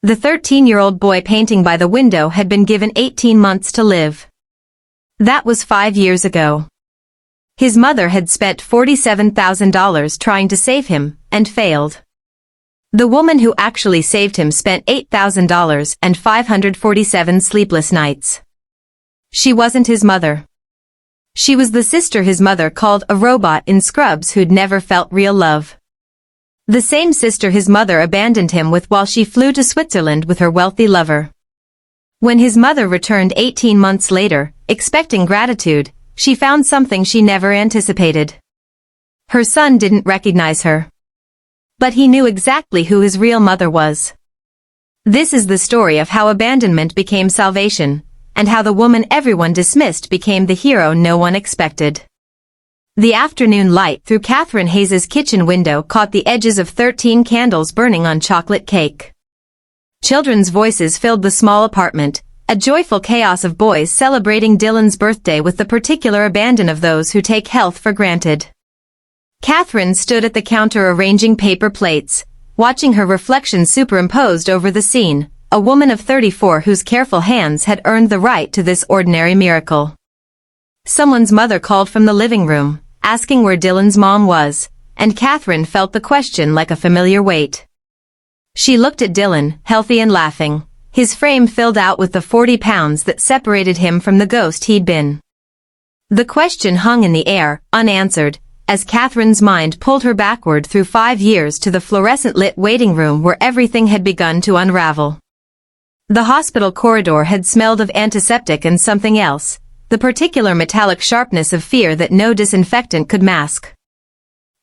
The 13-year-old boy painting by the window had been given 18 months to live. That was 5 years ago. His mother had spent $47,000 trying to save him, and failed. The woman who actually saved him spent $8,000 and 547 sleepless nights. She wasn't his mother. She was the sister his mother called a robot in Scrubs who'd never felt real love. The same sister his mother abandoned him with while she flew to Switzerland with her wealthy lover. When his mother returned 18 months later, expecting gratitude, she found something she never anticipated. Her son didn't recognize her. But he knew exactly who his real mother was. This is the story of how abandonment became salvation, and how the woman everyone dismissed became the hero no one expected. The afternoon light through Catherine Hayes's kitchen window caught the edges of 13 candles burning on chocolate cake. Children's voices filled the small apartment, a joyful chaos of boys celebrating Dylan's birthday with the particular abandon of those who take health for granted. Catherine stood at the counter arranging paper plates, watching her reflection superimposed over the scene, a woman of 34 whose careful hands had earned the right to this ordinary miracle. Someone's mother called from the living room, asking where Dylan's mom was, and Catherine felt the question like a familiar weight. She looked at Dylan, healthy and laughing, his frame filled out with the 40 pounds that separated him from the ghost he'd been. The question hung in the air, unanswered, as Catherine's mind pulled her backward through 5 years to the fluorescent-lit waiting room where everything had begun to unravel. The hospital corridor had smelled of antiseptic and something else, the particular metallic sharpness of fear that no disinfectant could mask.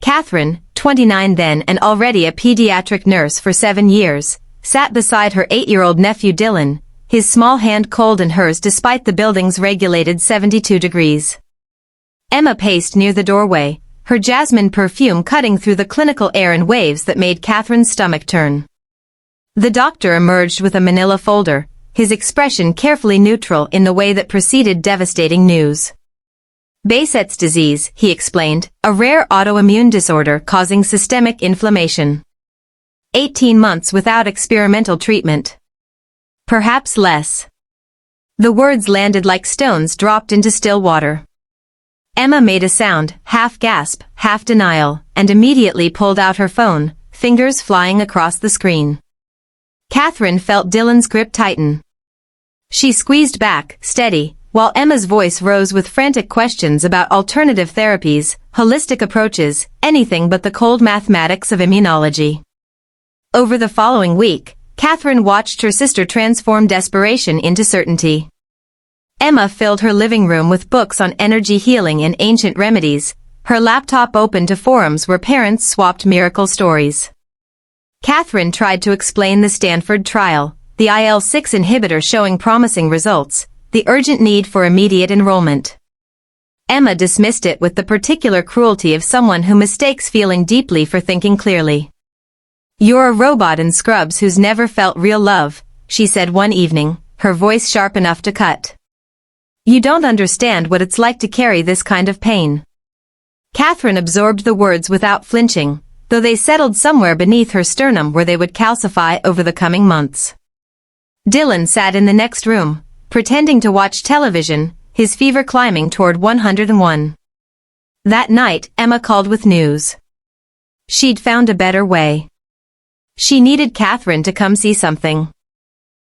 Catherine, 29 then and already a pediatric nurse for 7 years, sat beside her 8-year-old nephew Dylan, his small hand cold in hers despite the building's regulated 72 degrees. Emma paced near the doorway, her jasmine perfume cutting through the clinical air in waves that made Catherine's stomach turn. The doctor emerged with a manila folder, his expression carefully neutral in the way that preceded devastating news. Behçet's disease, he explained, a rare autoimmune disorder causing systemic inflammation. 18 months without experimental treatment. Perhaps less. The words landed like stones dropped into still water. Emma made a sound, half gasp, half denial, and immediately pulled out her phone, fingers flying across the screen. Catherine felt Dylan's grip tighten. She squeezed back, steady, while Emma's voice rose with frantic questions about alternative therapies, holistic approaches, anything but the cold mathematics of immunology. Over the following week, Catherine watched her sister transform desperation into certainty. Emma filled her living room with books on energy healing and ancient remedies, her laptop open to forums where parents swapped miracle stories. Catherine tried to explain the Stanford trial, the IL-6 inhibitor showing promising results, the urgent need for immediate enrollment. Emma dismissed it with the particular cruelty of someone who mistakes feeling deeply for thinking clearly. "You're a robot in Scrubs who's never felt real love," she said one evening, her voice sharp enough to cut. "You don't understand what it's like to carry this kind of pain." Catherine absorbed the words without flinching, though they settled somewhere beneath her sternum where they would calcify over the coming months. Dylan sat in the next room, pretending to watch television, his fever climbing toward 101. That night, Emma called with news. She'd found a better way. She needed Catherine to come see something.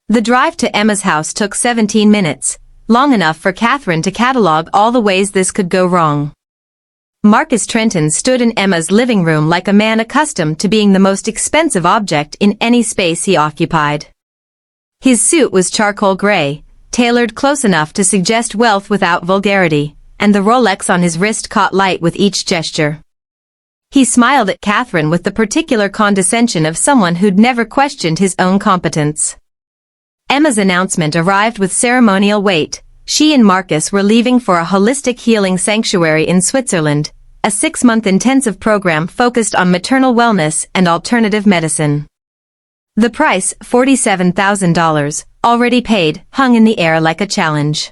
The drive to Emma's house took 17 minutes, long enough for Catherine to catalog all the ways this could go wrong. Marcus Trenton stood in Emma's living room like a man accustomed to being the most expensive object in any space he occupied. His suit was charcoal gray, tailored close enough to suggest wealth without vulgarity, and the Rolex on his wrist caught light with each gesture. He smiled at Catherine with the particular condescension of someone who'd never questioned his own competence. Emma's announcement arrived with ceremonial weight. She and Marcus were leaving for a holistic healing sanctuary in Switzerland, a 6-month intensive program focused on maternal wellness and alternative medicine. The price, $47,000, already paid, hung in the air like a challenge.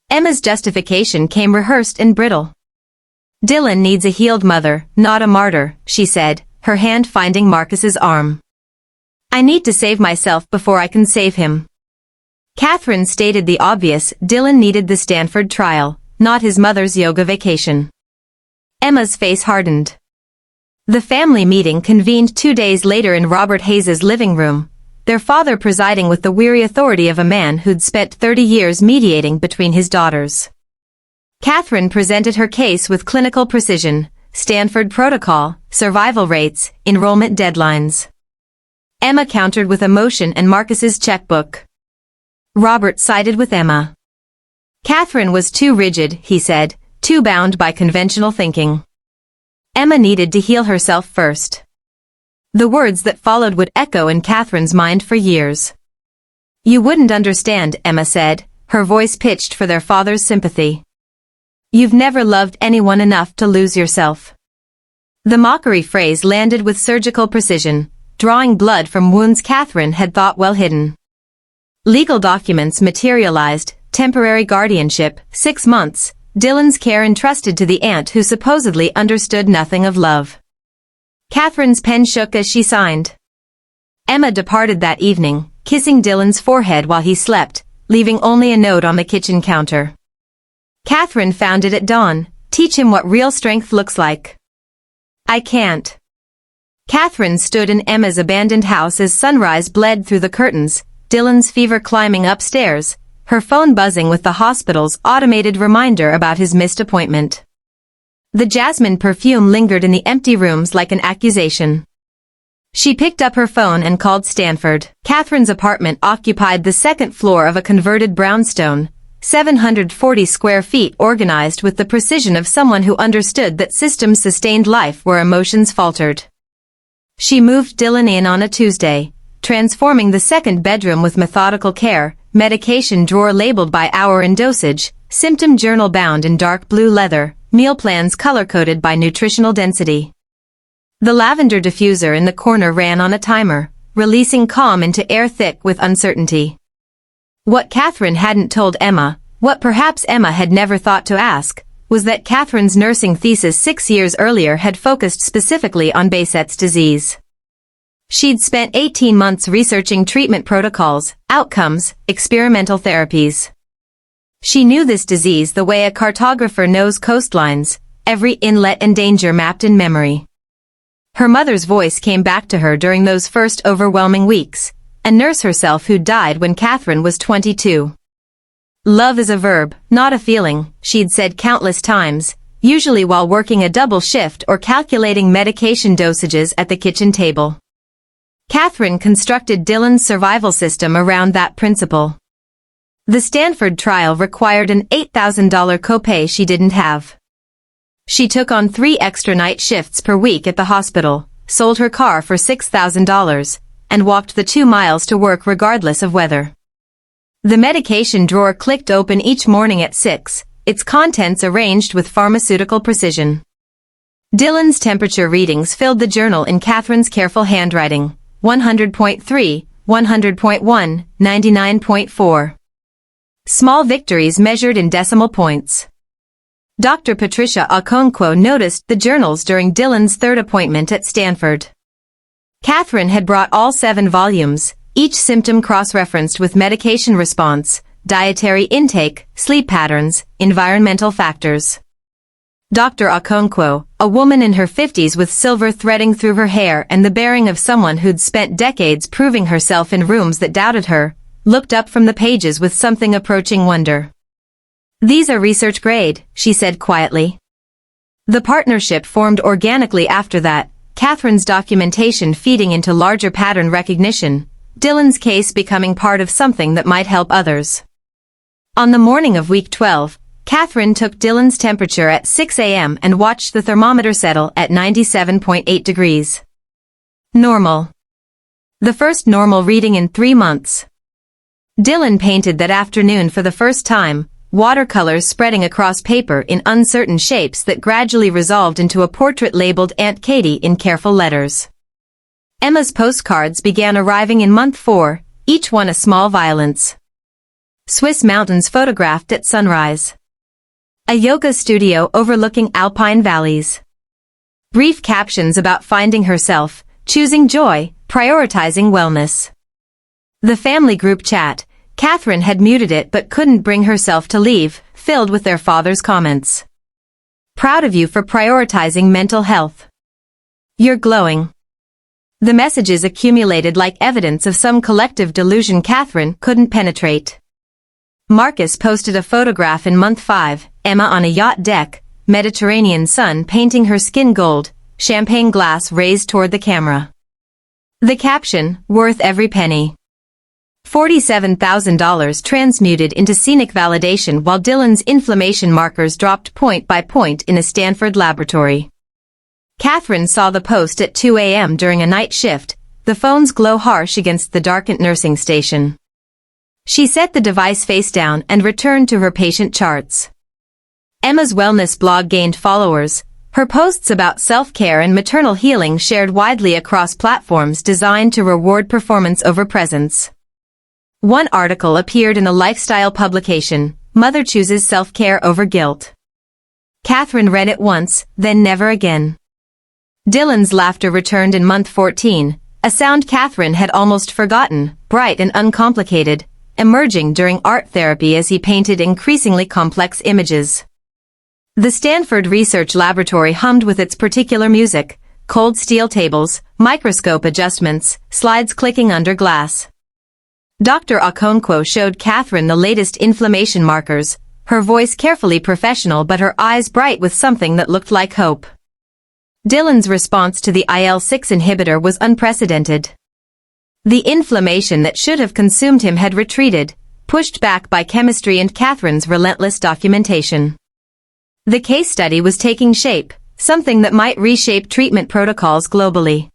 Emma's justification came rehearsed and brittle. "Dylan needs a healed mother, not a martyr," she said, her hand finding Marcus's arm. I need to save myself before I can save him. Catherine stated the obvious. Dylan needed the Stanford trial, not his mother's yoga vacation. Emma's face hardened. The family meeting convened 2 days later in Robert Hayes's living room, their father presiding with the weary authority of a man who'd spent 30 years mediating between his daughters. Catherine presented her case with clinical precision: Stanford protocol, survival rates, enrollment deadlines. Emma countered with emotion and Marcus's checkbook. Robert sided with Emma. Catherine was too rigid, he said, too bound by conventional thinking. Emma needed to heal herself first. The words that followed would echo in Catherine's mind for years. You wouldn't understand, Emma said, her voice pitched for their father's sympathy. You've never loved anyone enough to lose yourself. The mockery phrase landed with surgical precision, drawing blood from wounds Catherine had thought well hidden. Legal documents materialized: temporary guardianship, 6 months, Dylan's care entrusted to the aunt who supposedly understood nothing of love. Catherine's pen shook as she signed. Emma departed that evening, kissing Dylan's forehead while he slept, leaving only a note on the kitchen counter. Catherine found it at dawn: teach him what real strength looks like. I can't. Catherine stood in Emma's abandoned house as sunrise bled through the curtains, Dylan's fever climbing upstairs, her phone buzzing with the hospital's automated reminder about his missed appointment. The jasmine perfume lingered in the empty rooms like an accusation. She picked up her phone and called Stanford. Catherine's apartment occupied the second floor of a converted brownstone, 740 square feet, organized with the precision of someone who understood that systems sustained life where emotions faltered. She moved Dylan in on a Tuesday, transforming the second bedroom with methodical care, medication drawer labeled by hour and dosage, symptom journal bound in dark blue leather, meal plans color-coded by nutritional density. The lavender diffuser in the corner ran on a timer, releasing calm into air thick with uncertainty. What Catherine hadn't told Emma, what perhaps Emma had never thought to ask, was that Catherine's nursing thesis 6 years earlier had focused specifically on Behçet's disease. She'd spent 18 months researching treatment protocols, outcomes, experimental therapies. She knew this disease the way a cartographer knows coastlines, every inlet and danger mapped in memory. Her mother's voice came back to her during those first overwhelming weeks, a nurse herself who died when Catherine was 22. Love is a verb, not a feeling, she'd said countless times, usually while working a double shift or calculating medication dosages at the kitchen table. Catherine constructed Dylan's survival system around that principle. The Stanford trial required an $8,000 copay she didn't have. She took on 3 extra night shifts per week at the hospital, sold her car for $6,000, and walked the 2 miles to work regardless of weather. The medication drawer clicked open each morning at 6, its contents arranged with pharmaceutical precision. Dylan's temperature readings filled the journal in Catherine's careful handwriting: 100.3, 100.1, 99.4. Small victories measured in decimal points. Dr. Patricia Okonkwo noticed the journals during Dylan's 3rd appointment at Stanford. Catherine had brought all 7 volumes, each symptom cross-referenced with medication response, dietary intake, sleep patterns, environmental factors. Dr. Okonkwo, a woman in her 50s with silver threading through her hair and the bearing of someone who'd spent decades proving herself in rooms that doubted her, looked up from the pages with something approaching wonder. These are research grade, she said quietly. The partnership formed organically after that, Catherine's documentation feeding into larger pattern recognition, Dylan's case becoming part of something that might help others. On the morning of week 12, Catherine took Dylan's temperature at 6 a.m. and watched the thermometer settle at 97.8 degrees. Normal. The first normal reading in 3 months. Dylan painted that afternoon for the first time, watercolors spreading across paper in uncertain shapes that gradually resolved into a portrait labeled Aunt Katie in careful letters. Emma's postcards began arriving in month 4, each one a small violence. Swiss mountains photographed at sunrise. A yoga studio overlooking alpine valleys. Brief captions about finding herself, choosing joy, prioritizing wellness. The family group chat, Catherine had muted it but couldn't bring herself to leave, filled with their father's comments. Proud of you for prioritizing mental health. You're glowing. The messages accumulated like evidence of some collective delusion Catherine couldn't penetrate. Marcus posted a photograph in month 5, Emma on a yacht deck, Mediterranean sun painting her skin gold, champagne glass raised toward the camera. The caption, worth every penny. $47,000 transmuted into scenic validation while Dylan's inflammation markers dropped point by point in a Stanford laboratory. Catherine saw the post at 2 a.m. during a night shift, the phone's glow harsh against the darkened nursing station. She set the device face down and returned to her patient charts. Emma's wellness blog gained followers, her posts about self-care and maternal healing shared widely across platforms designed to reward performance over presence. One article appeared in a lifestyle publication, Mother Chooses Self-Care Over Guilt. Catherine read it once, then never again. Dylan's laughter returned in month 14, a sound Catherine had almost forgotten, bright and uncomplicated, emerging during art therapy as he painted increasingly complex images. The Stanford Research Laboratory hummed with its particular music, cold steel tables, microscope adjustments, slides clicking under glass. Dr. Okonkwo showed Catherine the latest inflammation markers, her voice carefully professional but her eyes bright with something that looked like hope. Dylan's response to the IL-6 inhibitor was unprecedented. The inflammation that should have consumed him had retreated, pushed back by chemistry and Catherine's relentless documentation. The case study was taking shape, something that might reshape treatment protocols globally.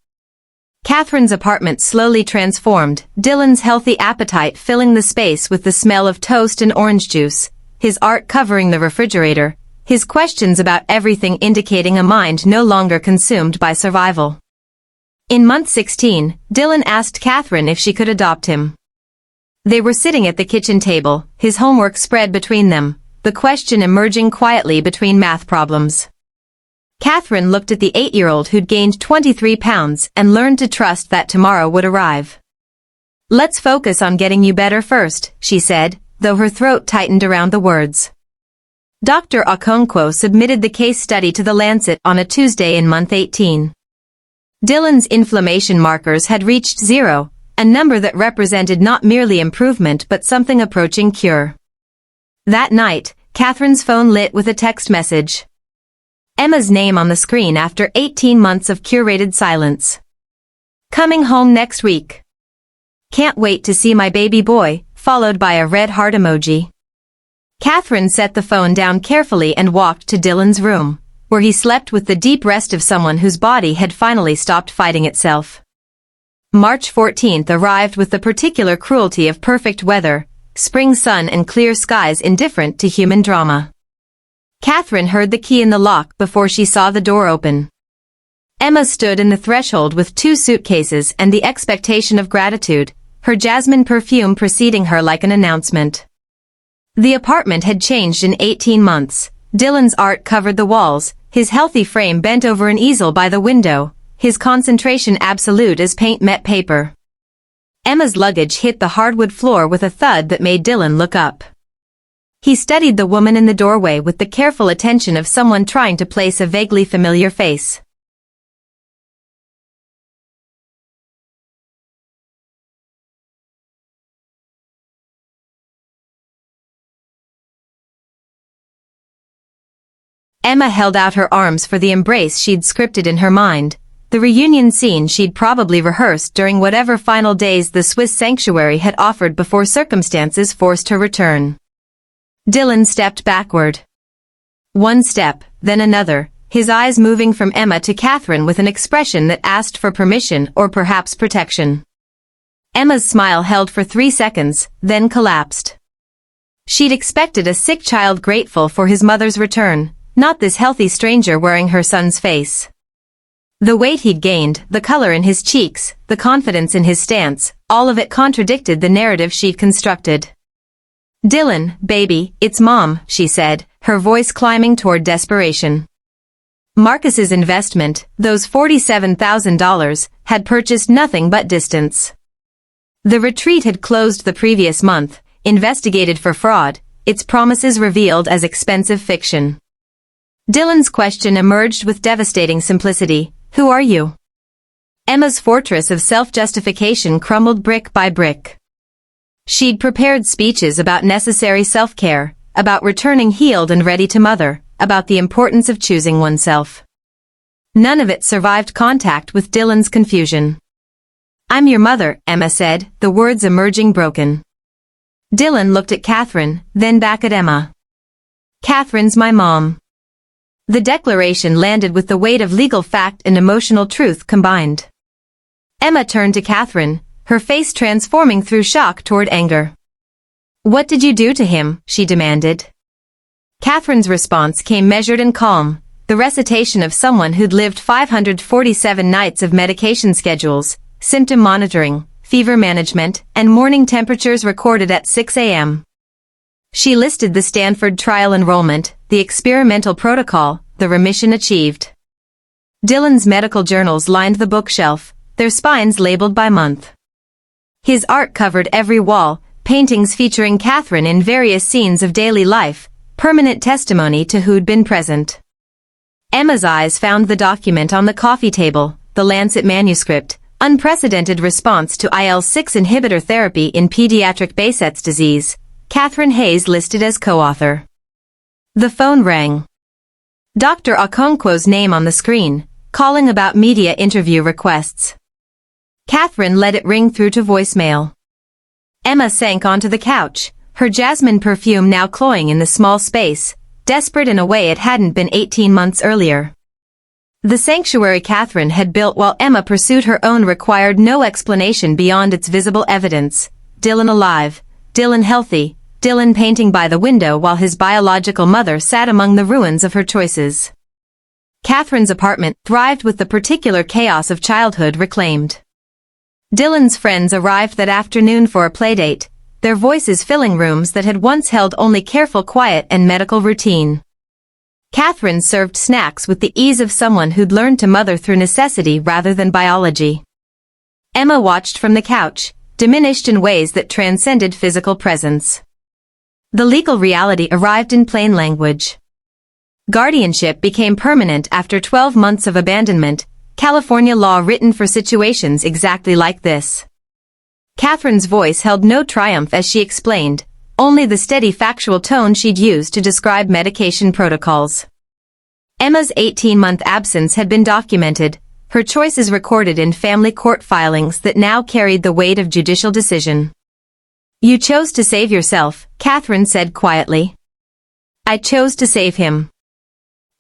Catherine's apartment slowly transformed, Dylan's healthy appetite filling the space with the smell of toast and orange juice, his art covering the refrigerator, his questions about everything indicating a mind no longer consumed by survival. In month 16, Dylan asked Catherine if she could adopt him. They were sitting at the kitchen table, his homework spread between them, the question emerging quietly between math problems. Catherine looked at the 8-year-old who'd gained 23 pounds and learned to trust that tomorrow would arrive. Let's focus on getting you better first, she said, though her throat tightened around the words. Dr. Okonkwo submitted the case study to The Lancet on a Tuesday in month 18. Dylan's inflammation markers had reached 0, a number that represented not merely improvement but something approaching cure. That night, Catherine's phone lit with a text message. Emma's name on the screen after 18 months of curated silence. Coming home next week. Can't wait to see my baby boy, followed by a red heart emoji. Catherine set the phone down carefully and walked to Dylan's room, where he slept with the deep rest of someone whose body had finally stopped fighting itself. March 14th arrived with the particular cruelty of perfect weather, spring sun and clear skies indifferent to human drama. Catherine heard the key in the lock before she saw the door open. Emma stood in the threshold with 2 suitcases and the expectation of gratitude, her jasmine perfume preceding her like an announcement. The apartment had changed in 18 months. Dylan's art covered the walls, his healthy frame bent over an easel by the window, his concentration absolute as paint met paper. Emma's luggage hit the hardwood floor with a thud that made Dylan look up. He studied the woman in the doorway with the careful attention of someone trying to place a vaguely familiar face. Emma held out her arms for the embrace she'd scripted in her mind, the reunion scene she'd probably rehearsed during whatever final days the Swiss sanctuary had offered before circumstances forced her return. Dylan stepped backward. One step, then another, his eyes moving from Emma to Catherine with an expression that asked for permission or perhaps protection. Emma's smile held for 3 seconds, then collapsed. She'd expected a sick child grateful for his mother's return, not this healthy stranger wearing her son's face. The weight he'd gained, the color in his cheeks, the confidence in his stance, all of it contradicted the narrative she'd constructed. Dylan, baby, it's Mom, she said, her voice climbing toward desperation. Marcus's investment, those $47,000, had purchased nothing but distance. The retreat had closed the previous month, investigated for fraud, its promises revealed as expensive fiction. Dylan's question emerged with devastating simplicity. Who are you? Emma's fortress of self-justification crumbled brick by brick. She'd prepared speeches about necessary self-care, about returning healed and ready to mother, about the importance of choosing oneself. None of it survived contact with Dylan's confusion. I'm your mother, Emma said, the words emerging broken. Dylan looked at Catherine, then back at Emma. Catherine's my mom. The declaration landed with the weight of legal fact and emotional truth combined. Emma turned to Catherine, her face transforming through shock toward anger. What did you do to him? She demanded. Catherine's response came measured and calm, the recitation of someone who'd lived 547 nights of medication schedules, symptom monitoring, fever management, and morning temperatures recorded at 6 a.m. She listed the Stanford trial enrollment, the experimental protocol, the remission achieved. Dylan's medical journals lined the bookshelf, their spines labeled by month. His art covered every wall, paintings featuring Catherine in various scenes of daily life, permanent testimony to who'd been present. Emma's eyes found the document on the coffee table, the Lancet manuscript, unprecedented response to IL-6 inhibitor therapy in pediatric Behçet's disease, Catherine Hayes listed as co-author. The phone rang. Dr. Okonkwo's name on the screen, calling about media interview requests. Catherine let it ring through to voicemail. Emma sank onto the couch, her jasmine perfume now cloying in the small space, desperate in a way it hadn't been 18 months earlier. The sanctuary Catherine had built while Emma pursued her own required no explanation beyond its visible evidence. Dylan alive, Dylan healthy, Dylan painting by the window while his biological mother sat among the ruins of her choices. Catherine's apartment thrived with the particular chaos of childhood reclaimed. Dylan's friends arrived that afternoon for a playdate, their voices filling rooms that had once held only careful quiet and medical routine. Catherine served snacks with the ease of someone who'd learned to mother through necessity rather than biology. Emma watched from the couch, diminished in ways that transcended physical presence. The legal reality arrived in plain language. Guardianship became permanent after 12 months of abandonment, California law written for situations exactly like this. Catherine's voice held no triumph as she explained, only the steady factual tone she'd used to describe medication protocols. Emma's 18-month absence had been documented, her choices recorded in family court filings that now carried the weight of judicial decision. You chose to save yourself, Catherine said quietly. I chose to save him.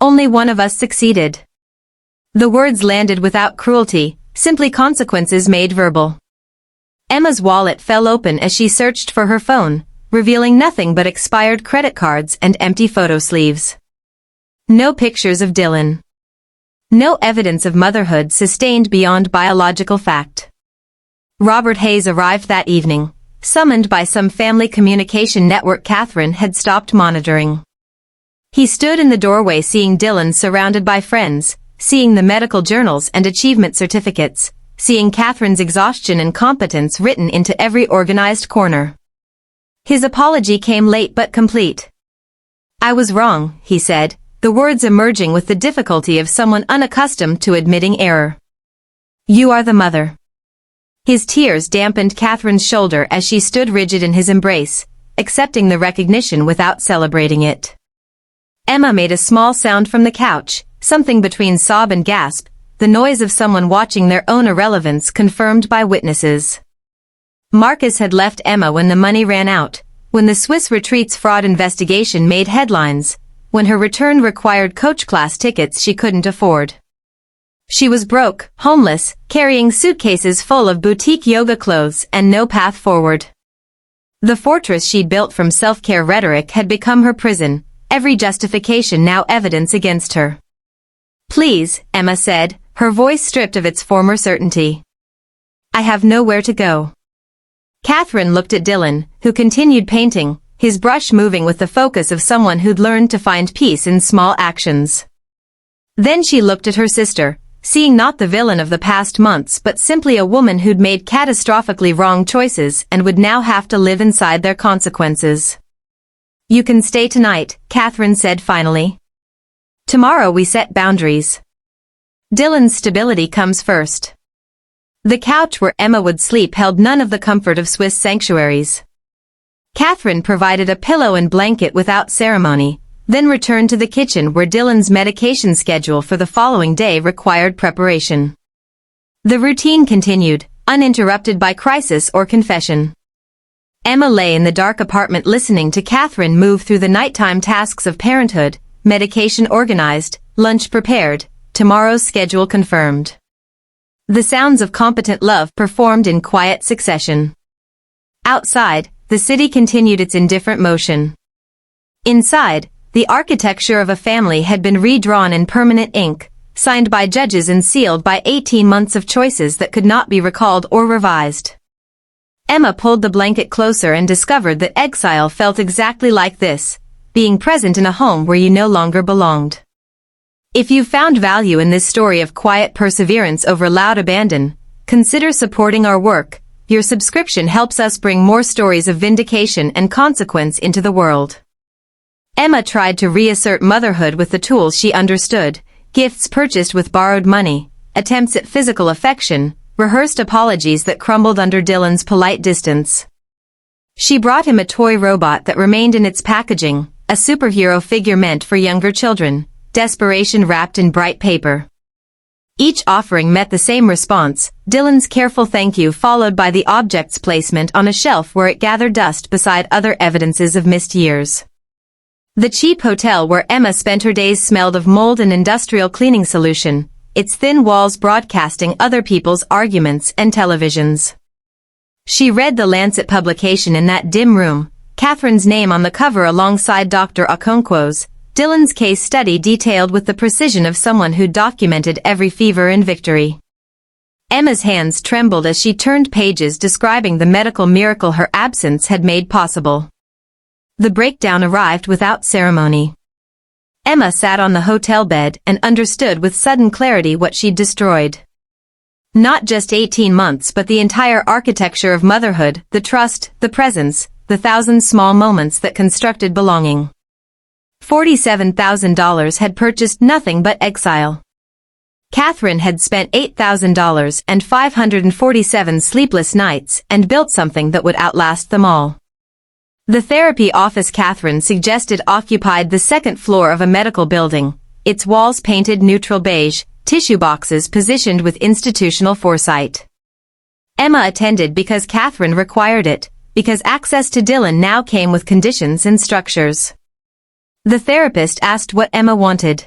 Only one of us succeeded. The words landed without cruelty, simply consequences made verbal. Emma's wallet fell open as she searched for her phone, revealing nothing but expired credit cards and empty photo sleeves. No pictures of Dylan. No evidence of motherhood sustained beyond biological fact. Robert Hayes arrived that evening, summoned by some family communication network Catherine had stopped monitoring. He stood in the doorway seeing Dylan surrounded by friends, seeing the medical journals and achievement certificates, seeing Catherine's exhaustion and competence written into every organized corner. His apology came late but complete. I was wrong, he said, the words emerging with the difficulty of someone unaccustomed to admitting error. You are the mother. His tears dampened Catherine's shoulder as she stood rigid in his embrace, accepting the recognition without celebrating it. Emma made a small sound from the couch, something between sob and gasp, the noise of someone watching their own irrelevance confirmed by witnesses. Marcus had left Emma when the money ran out, when the Swiss Retreat's fraud investigation made headlines, when her return required coach class tickets she couldn't afford. She was broke, homeless, carrying suitcases full of boutique yoga clothes and no path forward. The fortress she'd built from self-care rhetoric had become her prison, every justification now evidence against her. Please, Emma said, her voice stripped of its former certainty. I have nowhere to go. Catherine looked at Dylan, who continued painting, his brush moving with the focus of someone who'd learned to find peace in small actions. Then she looked at her sister, seeing not the villain of the past months but simply a woman who'd made catastrophically wrong choices and would now have to live inside their consequences. "You can stay tonight," Catherine said finally. "Tomorrow we set boundaries. Dylan's stability comes first." The couch where Emma would sleep held none of the comfort of Swiss sanctuaries. Catherine provided a pillow and blanket without ceremony, then returned to the kitchen where Dylan's medication schedule for the following day required preparation. The routine continued, uninterrupted by crisis or confession. Emma lay in the dark apartment listening to Catherine move through the nighttime tasks of parenthood, medication organized, lunch prepared, tomorrow's schedule confirmed. The sounds of competent love performed in quiet succession. Outside, the city continued its indifferent motion. Inside, the architecture of a family had been redrawn in permanent ink, signed by judges and sealed by 18 months of choices that could not be recalled or revised. Emma pulled the blanket closer and discovered that exile felt exactly like this, being present in a home where you no longer belonged. If you found value in this story of quiet perseverance over loud abandon, consider supporting our work. Your subscription helps us bring more stories of vindication and consequence into the world. Emma tried to reassert motherhood with the tools she understood: gifts purchased with borrowed money, attempts at physical affection, rehearsed apologies that crumbled under Dylan's polite distance. She brought him a toy robot that remained in its packaging, a superhero figure meant for younger children, desperation wrapped in bright paper. Each offering met the same response: Dylan's careful thank you followed by the object's placement on a shelf where it gathered dust beside other evidences of missed years. The cheap hotel where Emma spent her days smelled of mold and industrial cleaning solution, its thin walls broadcasting other people's arguments and televisions. She read the Lancet publication in that dim room, Catherine's name on the cover alongside Dr. Okonkwo's, Dylan's case study detailed with the precision of someone who documented every fever and victory. Emma's hands trembled as she turned pages describing the medical miracle her absence had made possible. The breakdown arrived without ceremony. Emma sat on the hotel bed and understood with sudden clarity what she'd destroyed. Not just 18 months but the entire architecture of motherhood, the trust, the presence, the thousand small moments that constructed belonging. $47,000 had purchased nothing but exile. Catherine had spent $8,000 and 547 sleepless nights and built something that would outlast them all. The therapy office Catherine suggested occupied the second floor of a medical building, its walls painted neutral beige, tissue boxes positioned with institutional foresight. Emma attended because Catherine required it, because access to Dylan now came with conditions and structures. The therapist asked what Emma wanted.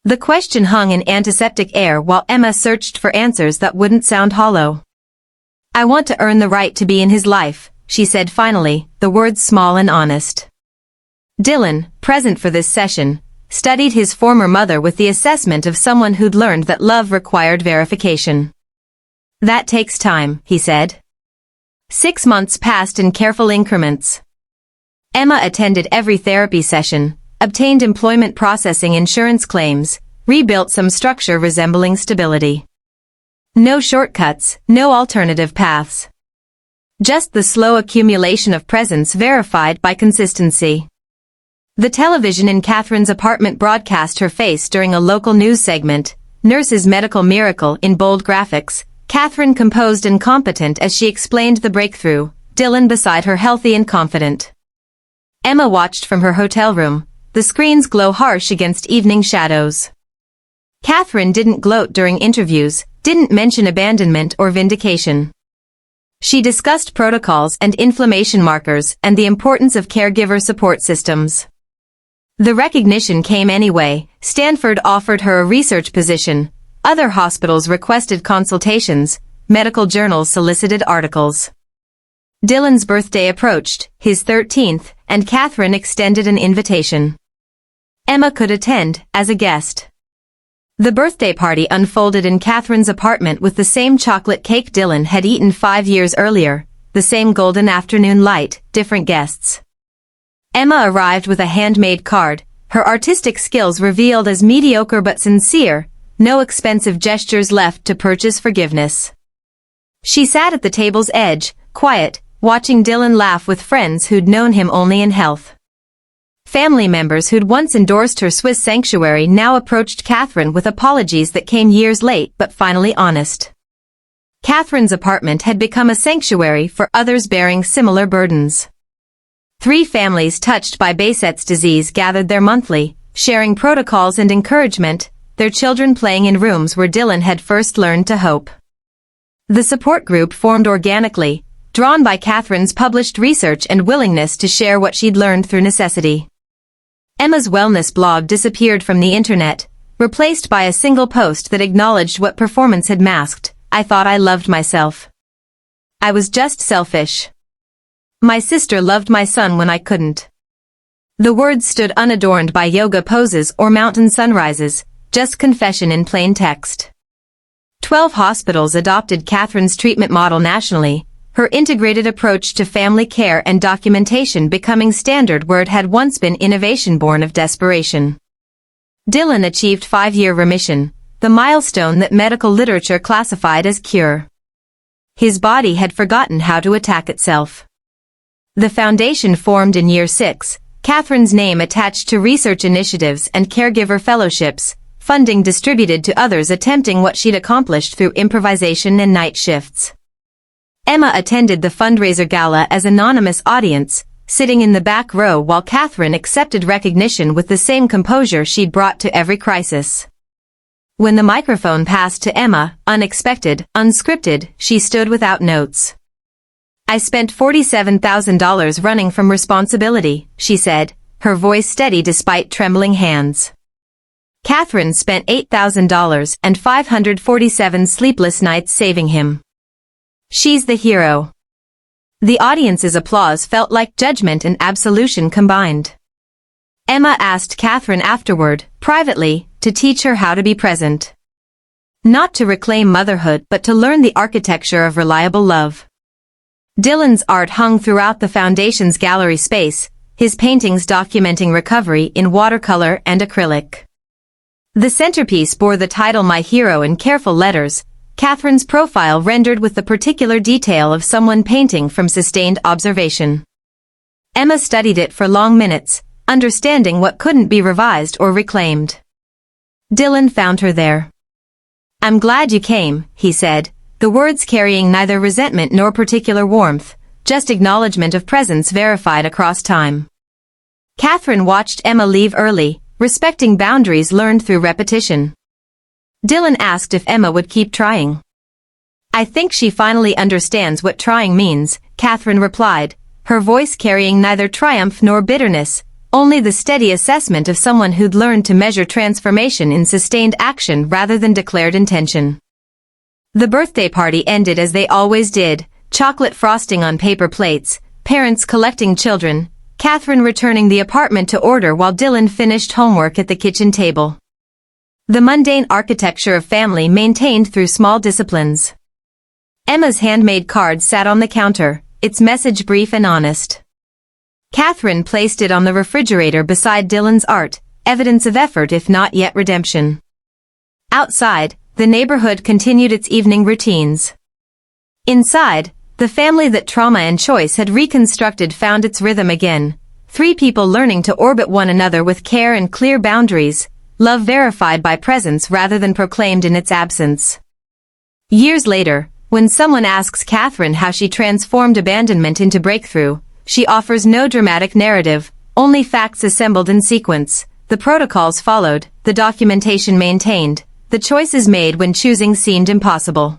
The question hung in antiseptic air while Emma searched for answers that wouldn't sound hollow. "I want to earn the right to be in his life," she said finally, the words small and honest. Dylan, present for this session, studied his former mother with the assessment of someone who'd learned that love required verification. "That takes time," he said. 6 months passed in careful increments. Emma attended every therapy session, obtained employment processing insurance claims, rebuilt some structure resembling stability. No shortcuts, no alternative paths. Just the slow accumulation of presence verified by consistency. The television in Catherine's apartment broadcast her face during a local news segment, Nurse's Medical Miracle in bold graphics, Catherine composed and competent as she explained the breakthrough, Dylan beside her healthy and confident. Emma watched from her hotel room, the screen's glow harsh against evening shadows. Catherine didn't gloat during interviews, didn't mention abandonment or vindication. She discussed protocols and inflammation markers and the importance of caregiver support systems. The recognition came anyway. Stanford offered her a research position, other hospitals requested consultations, medical journals solicited articles. Dylan's birthday approached, his 13th, and Catherine extended an invitation. Emma could attend, as a guest. The birthday party unfolded in Catherine's apartment with the same chocolate cake Dylan had eaten 5 years earlier, the same golden afternoon light, different guests. Emma arrived with a handmade card, her artistic skills revealed as mediocre but sincere, no expensive gestures left to purchase forgiveness. She sat at the table's edge, quiet, watching Dylan laugh with friends who'd known him only in health. Family members who'd once endorsed her Swiss sanctuary now approached Catherine with apologies that came years late but finally honest. Catherine's apartment had become a sanctuary for others bearing similar burdens. 3 families touched by Behçet's disease gathered there monthly, sharing protocols and encouragement, their children playing in rooms where Dylan had first learned to hope. The support group formed organically, drawn by Catherine's published research and willingness to share what she'd learned through necessity. Emma's wellness blog disappeared from the internet, replaced by a single post that acknowledged what performance had masked: "I thought I loved myself. I was just selfish. My sister loved my son when I couldn't." The words stood unadorned by yoga poses or mountain sunrises, just confession in plain text. 12 hospitals adopted Catherine's treatment model nationally, her integrated approach to family care and documentation becoming standard where it had once been innovation born of desperation. Dylan achieved 5-year remission, the milestone that medical literature classified as cure. His body had forgotten how to attack itself. The foundation formed in year 6, Catherine's name attached to research initiatives and caregiver fellowships, funding distributed to others attempting what she'd accomplished through improvisation and night shifts. Emma attended the fundraiser gala as anonymous audience, sitting in the back row while Catherine accepted recognition with the same composure she'd brought to every crisis. When the microphone passed to Emma, unexpected, unscripted, she stood without notes. "I spent $47,000 running from responsibility," she said, her voice steady despite trembling hands. Catherine spent $8,000 and 547 sleepless nights saving him. "She's the hero." The audience's applause felt like judgment and absolution combined. Emma asked Catherine afterward, privately, to teach her how to be present. Not to reclaim motherhood but to learn the architecture of reliable love. Dylan's art hung throughout the foundation's gallery space, his paintings documenting recovery in watercolor and acrylic. The centerpiece bore the title "My Hero" in careful letters, Catherine's profile rendered with the particular detail of someone painting from sustained observation. Emma studied it for long minutes, understanding what couldn't be revised or reclaimed. Dylan found her there. "I'm glad you came," he said, the words carrying neither resentment nor particular warmth, just acknowledgement of presence verified across time. Catherine watched Emma leave early, respecting boundaries learned through repetition. Dylan asked if Emma would keep trying. "I think she finally understands what trying means," Catherine replied, her voice carrying neither triumph nor bitterness, only the steady assessment of someone who'd learned to measure transformation in sustained action rather than declared intention. The birthday party ended as they always did, chocolate frosting on paper plates, parents collecting children, Catherine returning the apartment to order while Dylan finished homework at the kitchen table. The mundane architecture of family maintained through small disciplines. Emma's handmade card sat on the counter, its message brief and honest. Catherine placed it on the refrigerator beside Dylan's art, evidence of effort if not yet redemption. Outside, the neighborhood continued its evening routines. Inside, the family that trauma and choice had reconstructed found its rhythm again, 3 people learning to orbit one another with care and clear boundaries, love verified by presence rather than proclaimed in its absence. Years later, when someone asks Catherine how she transformed abandonment into breakthrough, she offers no dramatic narrative, only facts assembled in sequence, the protocols followed, the documentation maintained, the choices made when choosing seemed impossible.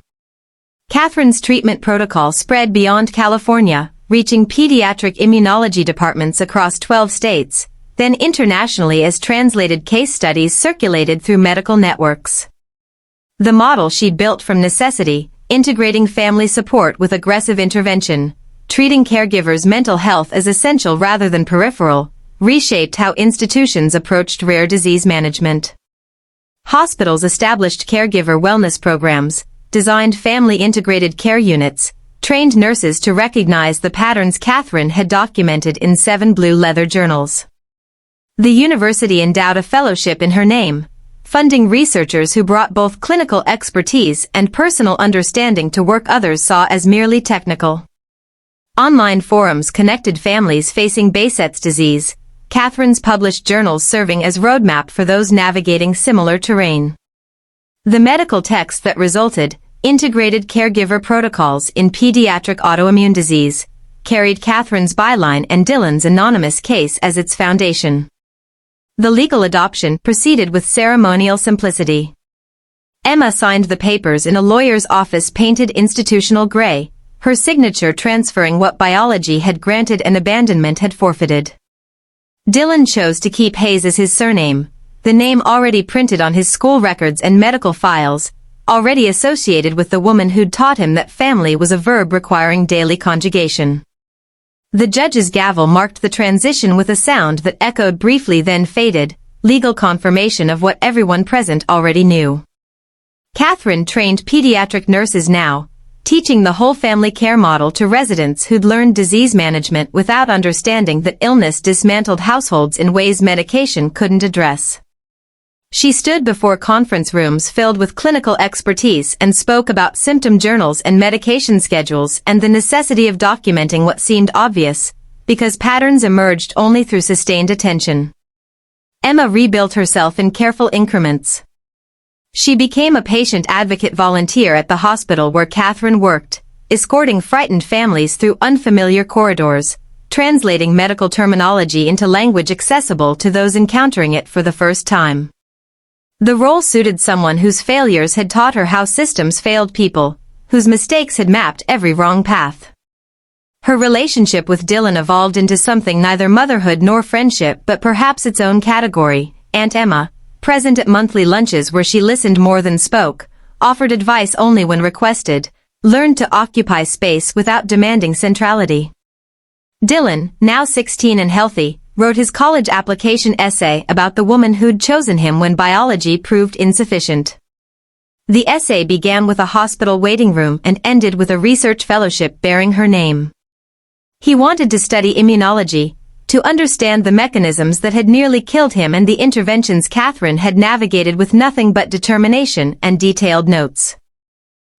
Catherine's treatment protocol spread beyond California, reaching pediatric immunology departments across 12 states, then internationally as translated case studies circulated through medical networks. The model she'd built from necessity, integrating family support with aggressive intervention, treating caregivers' mental health as essential rather than peripheral, reshaped how institutions approached rare disease management. Hospitals established caregiver wellness programs, designed family-integrated care units, trained nurses to recognize the patterns Catherine had documented in 7 blue leather journals. The university endowed a fellowship in her name, funding researchers who brought both clinical expertise and personal understanding to work others saw as merely technical. Online forums connected families facing Behçet's disease, Catherine's published journals serving as roadmap for those navigating similar terrain. The medical text that resulted, Integrated Caregiver Protocols in Pediatric Autoimmune Disease, carried Catherine's byline and Dylan's anonymous case as its foundation. The legal adoption proceeded with ceremonial simplicity. Emma signed the papers in a lawyer's office painted institutional gray, her signature transferring what biology had granted and abandonment had forfeited. Dylan chose to keep Hayes as his surname, the name already printed on his school records and medical files, already associated with the woman who'd taught him that family was a verb requiring daily conjugation. The judge's gavel marked the transition with a sound that echoed briefly then faded, legal confirmation of what everyone present already knew. Catherine trained pediatric nurses now, teaching the whole family care model to residents who'd learned disease management without understanding that illness dismantled households in ways medication couldn't address. She stood before conference rooms filled with clinical expertise and spoke about symptom journals and medication schedules and the necessity of documenting what seemed obvious, because patterns emerged only through sustained attention. Emma rebuilt herself in careful increments. She became a patient advocate volunteer at the hospital where Catherine worked, escorting frightened families through unfamiliar corridors, translating medical terminology into language accessible to those encountering it for the first time. The role suited someone whose failures had taught her how systems failed people, whose mistakes had mapped every wrong path. Her relationship with Dylan evolved into something neither motherhood nor friendship but perhaps its own category. Aunt Emma, present at monthly lunches where she listened more than spoke, offered advice only when requested, learned to occupy space without demanding centrality. Dylan, now 16 and healthy, wrote his college application essay about the woman who'd chosen him when biology proved insufficient. The essay began with a hospital waiting room and ended with a research fellowship bearing her name. He wanted to study immunology, to understand the mechanisms that had nearly killed him and the interventions Catherine had navigated with nothing but determination and detailed notes.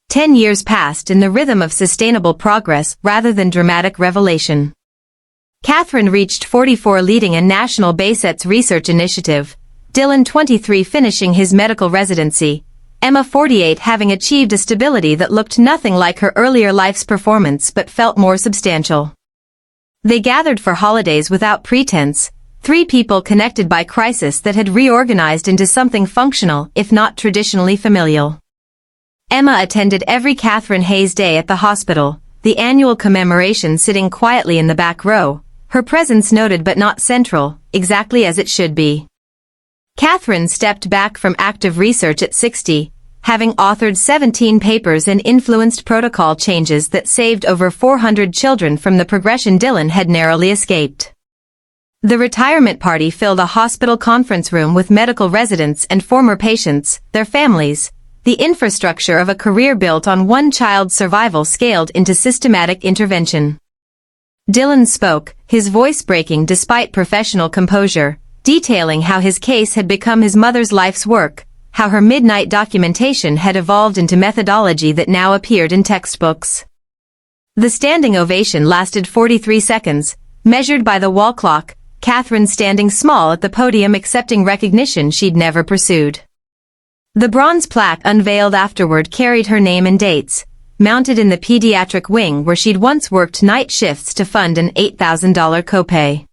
10 years passed in the rhythm of sustainable progress rather than dramatic revelation. Catherine reached 44 leading a national Behçet's research initiative, Dylan 23 finishing his medical residency, Emma 48 having achieved a stability that looked nothing like her earlier life's performance but felt more substantial. They gathered for holidays without pretense, 3 people connected by crisis that had reorganized into something functional if not traditionally familial. Emma attended every Catherine Hayes Day at the hospital, the annual commemoration sitting quietly in the back row, her presence noted but not central, exactly as it should be. Catherine stepped back from active research at 60, having authored 17 papers and influenced protocol changes that saved over 400 children from the progression Dylan had narrowly escaped. The retirement party filled a hospital conference room with medical residents and former patients, their families, the infrastructure of a career built on one child's survival scaled into systematic intervention. Dylan spoke, his voice breaking despite professional composure, detailing how his case had become his mother's life's work, how her midnight documentation had evolved into methodology that now appeared in textbooks. The standing ovation lasted 43 seconds, measured by the wall clock, Catherine standing small at the podium accepting recognition she'd never pursued. The bronze plaque unveiled afterward carried her name and dates, mounted in the pediatric wing where she'd once worked night shifts to fund an $8,000 copay.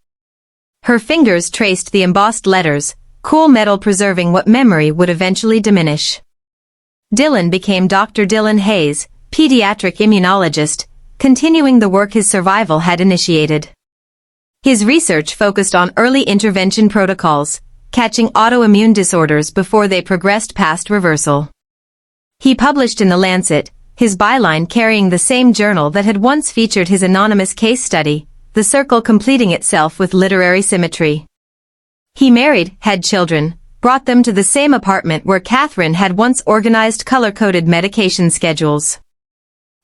Her fingers traced the embossed letters, cool metal preserving what memory would eventually diminish. Dylan became Dr. Dylan Hayes, pediatric immunologist, continuing the work his survival had initiated. His research focused on early intervention protocols, catching autoimmune disorders before they progressed past reversal. He published in The Lancet, his byline carrying the same journal that had once featured his anonymous case study, the circle completing itself with literary symmetry. He married, had children, brought them to the same apartment where Catherine had once organized color-coded medication schedules.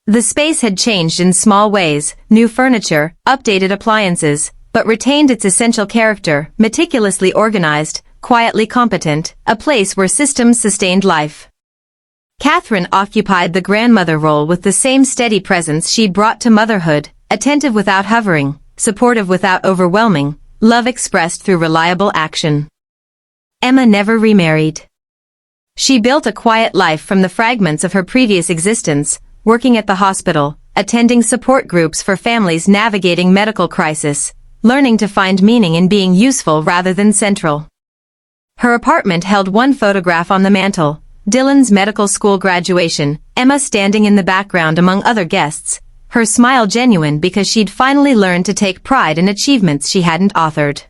The space had changed in small ways, new furniture, updated appliances, but retained its essential character, meticulously organized, quietly competent, a place where systems sustained life. Catherine occupied the grandmother role with the same steady presence she'd brought to motherhood, attentive without hovering, supportive without overwhelming, love expressed through reliable action. Emma never remarried. She built a quiet life from the fragments of her previous existence, working at the hospital, attending support groups for families navigating medical crisis, learning to find meaning in being useful rather than central. Her apartment held one photograph on the mantel, Dylan's medical school graduation, Emma standing in the background among other guests, her smile genuine because she'd finally learned to take pride in achievements she hadn't authored.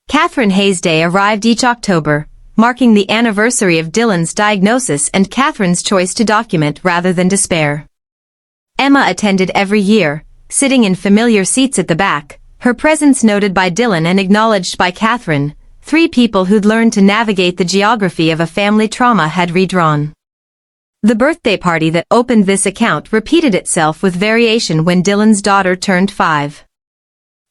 Catherine Hayes Day arrived each October, marking the anniversary of Dylan's diagnosis and Catherine's choice to document rather than despair. Emma attended every year, sitting in familiar seats at the back, her presence noted by Dylan and acknowledged by Catherine, three people who'd learned to navigate the geography of a family trauma had redrawn. The birthday party that opened this account repeated itself with variation when Dylan's daughter turned 5.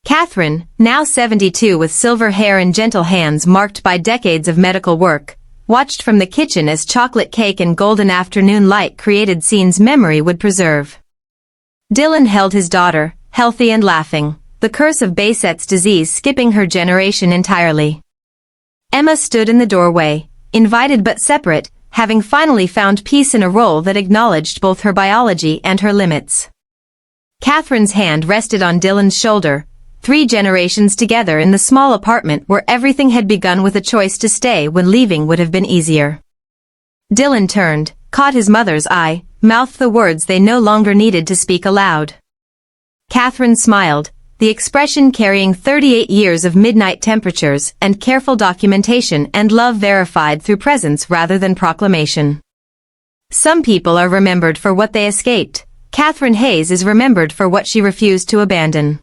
Catherine, now 72 with silver hair and gentle hands marked by decades of medical work, watched from the kitchen as chocolate cake and golden afternoon light created scenes memory would preserve. Dylan held his daughter, healthy and laughing, the curse of Baysett's disease skipping her generation entirely. Emma stood in the doorway, invited but separate, having finally found peace in a role that acknowledged both her biology and her limits. Catherine's hand rested on Dylan's shoulder, 3 generations together in the small apartment where everything had begun with a choice to stay when leaving would have been easier. Dylan turned, caught his mother's eye, mouthed the words they no longer needed to speak aloud. Catherine smiled, the expression carrying 38 years of midnight temperatures and careful documentation and love verified through presence rather than proclamation. Some people are remembered for what they escaped. Catherine Hayes is remembered for what she refused to abandon.